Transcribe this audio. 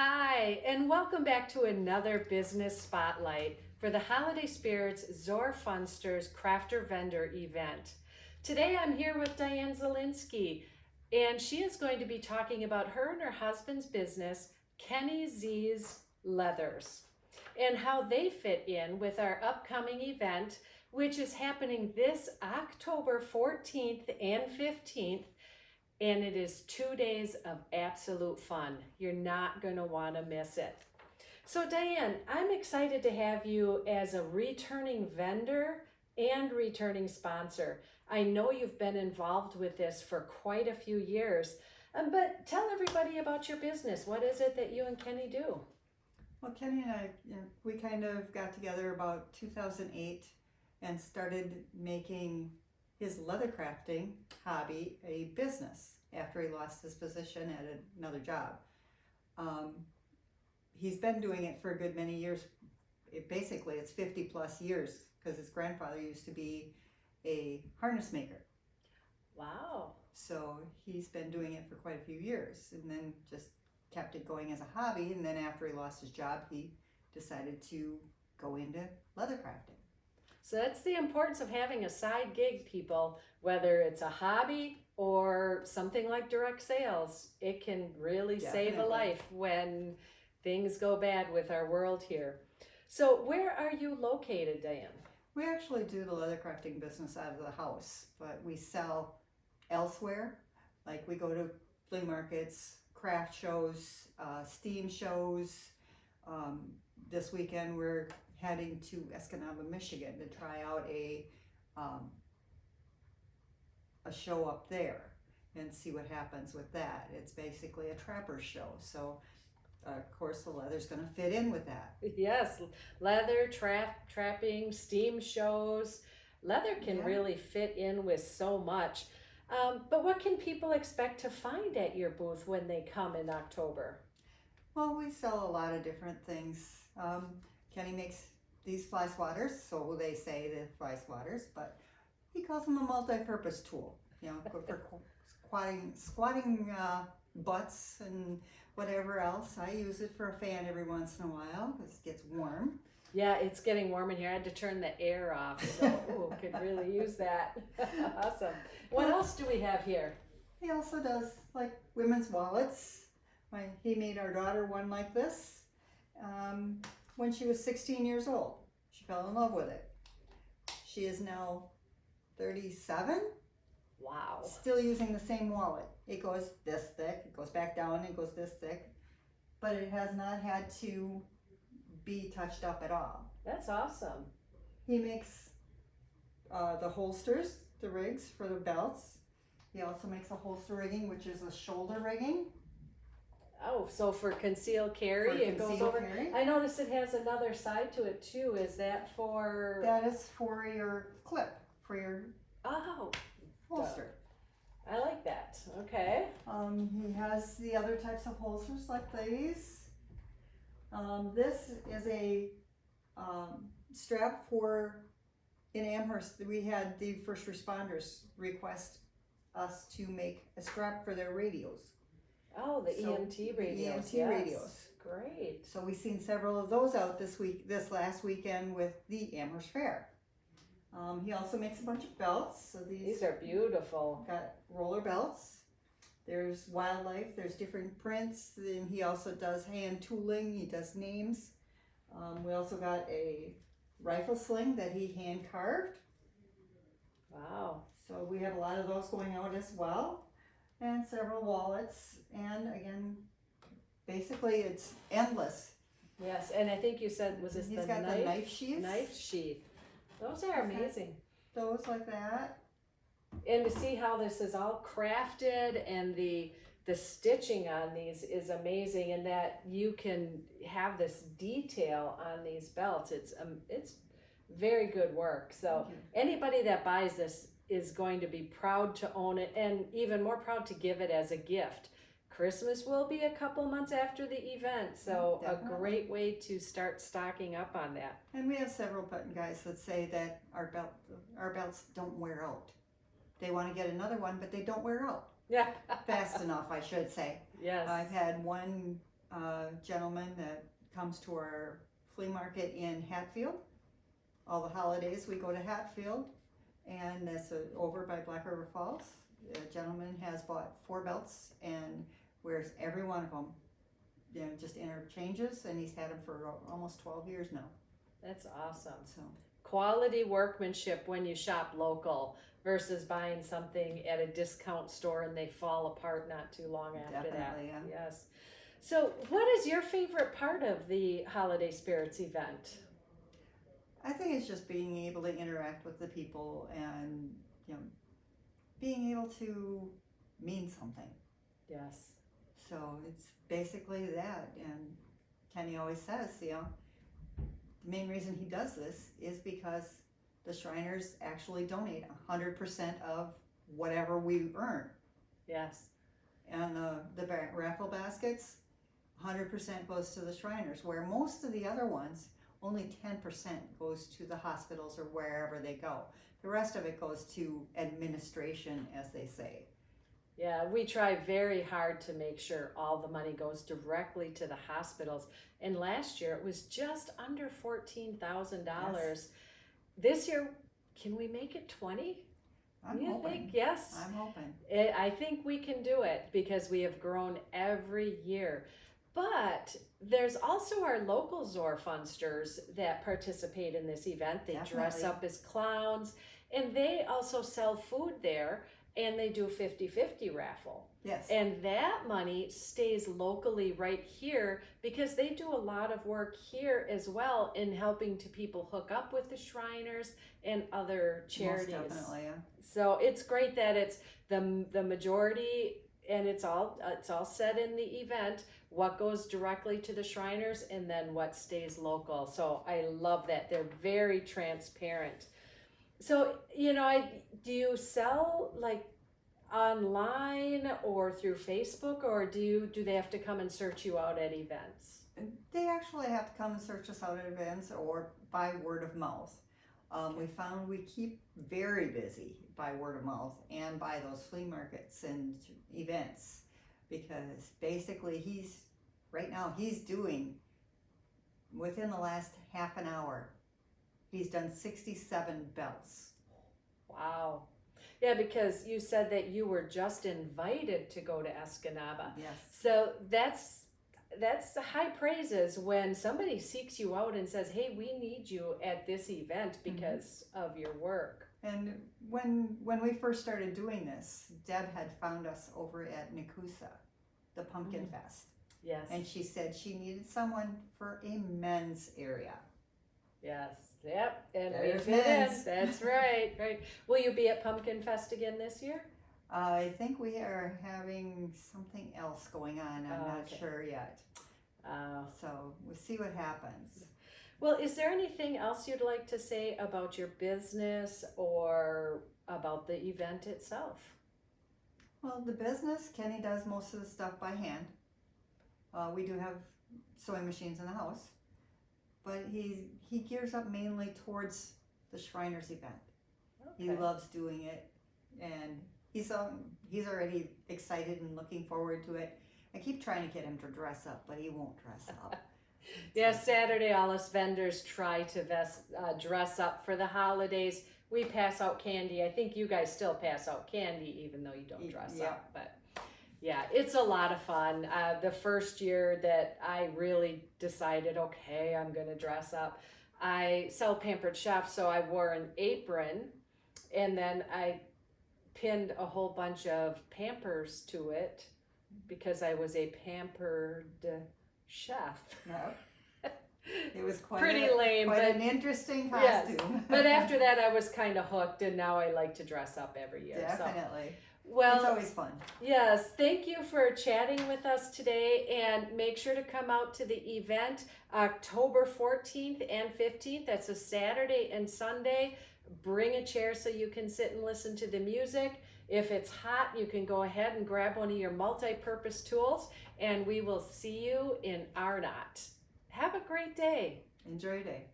Hi, and welcome back to another business spotlight for the Holiday Spirits Zor Funsters Crafter Vendor event. Today I'm here with Diane Zielinski, and she is going to be talking about her and her husband's business, Kenny Z's Leathers, and how they fit in with our upcoming event, which is happening this October 14th and 15th, and it is 2 days of absolute fun. You're not going to want to miss it. So Diane, I'm excited to have you as a returning vendor and returning sponsor. I know you've been involved with this for quite a few years, but tell everybody about your business. What is it that you and Kenny do? Well, Kenny and I, we kind of got together about 2008 and started making his leather crafting hobby a business after he lost his position at another job. He's been doing it for a good many years. Basically, it's 50 plus years because his grandfather used to be a harness maker. Wow. So he's been doing it for quite a few years and then just kept it going as a hobby. And then after he lost his job, he decided to go into leather crafting. So that's the importance of having a side gig, people. Whether it's a hobby or something like direct sales, it can really save a life when things go bad with our world here. So where are you located, Diane? We actually do the leather crafting business out of the house, but we sell elsewhere. Like we go to flea markets, craft shows, steam shows. This weekend we're heading to Escanaba, Michigan to try out a show up there and see what happens with that. It's basically a trapper show, so of course the leather's going to fit in with that. Yes, leather, trapping, steam shows. Leather can really fit in with so much. But what can people expect to find at your booth when they come in October? Well, we sell a lot of different things. Kenny makes these fly swatters, so they say they're fly swatters, but he calls them a multi-purpose tool. You know, for squatting butts and whatever else. I use it for a fan every once in a while because it gets warm. Yeah, it's getting warm in here. I had to turn the air off, so could really use that. Awesome. What else do we have here? He also does like women's wallets. He made our daughter one like this when she was 16 years old. She fell in love with it. She is now 37. Wow. Still using the same wallet. It goes this thick, it goes back down, it goes this thick, but it has not had to be touched up at all. That's awesome. He makes the holsters, the rigs for the belts. He also makes a holster rigging, which is a shoulder rigging. Oh, so for concealed carry, it goes over. Carry. I notice it has another side to it too. Is that for? That is for your clip, for your holster. I like that. Okay. He has the other types of holsters like these. This is a strap for, in Amherst, we had the first responders request us to make a strap for their radios. Oh, the EMT radios. The EMT radios. Great. So we've seen several of those out this last weekend with the Amherst Fair. He also makes a bunch of belts. So these are beautiful. Got roller belts. There's wildlife. There's different prints. Then he also does hand tooling. He does names. We also got a rifle sling that he hand carved. Wow. So we have a lot of those going out as well. And several wallets. And again, basically it's endless. Yes, and I think you said, was this He's got the knife sheath. Knife sheath. Those are amazing. Those like that. And to see how this is all crafted and the stitching on these is amazing, and that you can have this detail on these belts. It's very good work. So anybody that buys this is going to be proud to own it, and even more proud to give it as a gift. Christmas will be a couple months after the event, so a great way to start stocking up on that. And we have several button guys that say that our belts don't wear out. They want to get another one, but they don't wear out. Yeah. Fast enough, I should say. Yes. I've had one gentleman that comes to our flea market in Hatfield. All the holidays we go to Hatfield, and that's over by Black River Falls. The gentleman has bought 4 belts and wears every one of them. You know, just interchanges, and he's had them for almost 12 years now. That's awesome. So Quality workmanship when you shop local versus buying something at a discount store and they fall apart not too long after definitely, that. yeah. Yes. So, what is your favorite part of the Holiday Spirits event? I think it's just being able to interact with the people and, you know, being able to mean something. Yes. So it's basically that. And Kenny always says, you know, the main reason he does this is because the Shriners actually donate 100% of whatever we earn. Yes. And the raffle baskets, 100% goes to the Shriners, where most of the other ones, only 10% goes to the hospitals or wherever they go. The rest of it goes to administration, as they say. Yeah, we try very hard to make sure all the money goes directly to the hospitals. And last year it was just under $14,000. Yes. This year, can we make it 20? I'm You hoping. think? Yes. I'm hoping. I think we can do it because we have grown every year. But there's also our local Zor Funsters that participate in this event. They dress Definitely. up as clowns, and they also sell food there, and they do a 50-50 raffle. Yes. And that money stays locally right here because they do a lot of work here as well in helping to people hook up with the Shriners and other charities. Most definitely, yeah. So it's great that it's the majority, and it's all said in the event what goes directly to the Shriners and then what stays local. So I love that they're very transparent. So you know, do you sell like online or through Facebook, or do they have to come and search you out at events? They actually have to come and search us out at events or by word of mouth. We found we keep very busy by word of mouth and by those flea markets and events, because basically he's doing, within the last half an hour, he's done 67 belts. Wow. Yeah, because you said that you were just invited to go to Escanaba. Yes. So that's the high praises when somebody seeks you out and says, hey, we need you at this event because of your work. And when we first started doing this, Deb had found us over at Nakusa, the Pumpkin Fest. Yes. And she said she needed someone for a men's area. Yes. Yep. And There's we fit in. men's. That's right. Right. Will you be at Pumpkin Fest again this year? I think we are having something else going on. I'm not okay. sure yet. So we'll see what happens. Well, is there anything else you'd like to say about your business or about the event itself? Well, the business, Kenny does most of the stuff by hand. We do have sewing machines in the house, but he gears up mainly towards the Shriners event. Okay. He loves doing it, and he's already excited and looking forward to it. I keep trying to get him to dress up, but he won't dress up. Yeah, Saturday all us vendors try to dress up for the holidays. We pass out candy. I think you guys still pass out candy even though you don't dress up. But yeah, it's a lot of fun. The first year that I really decided, okay, I'm going to dress up, I sell Pampered Chef, so I wore an apron, and then I pinned a whole bunch of Pampers to it because I was a pampered chef. No. It was quite lame, but an interesting costume. Yes. But after that, I was kind of hooked, and now I like to dress up every year. Definitely. So, well, it's always fun. Yes, thank you for chatting with us today, and make sure to come out to the event October 14th and 15th. That's a Saturday and Sunday. Bring a chair so you can sit and listen to the music. If it's hot, you can go ahead and grab one of your multi-purpose tools, and we will see you in Arnott. Have a great day. Enjoy your day.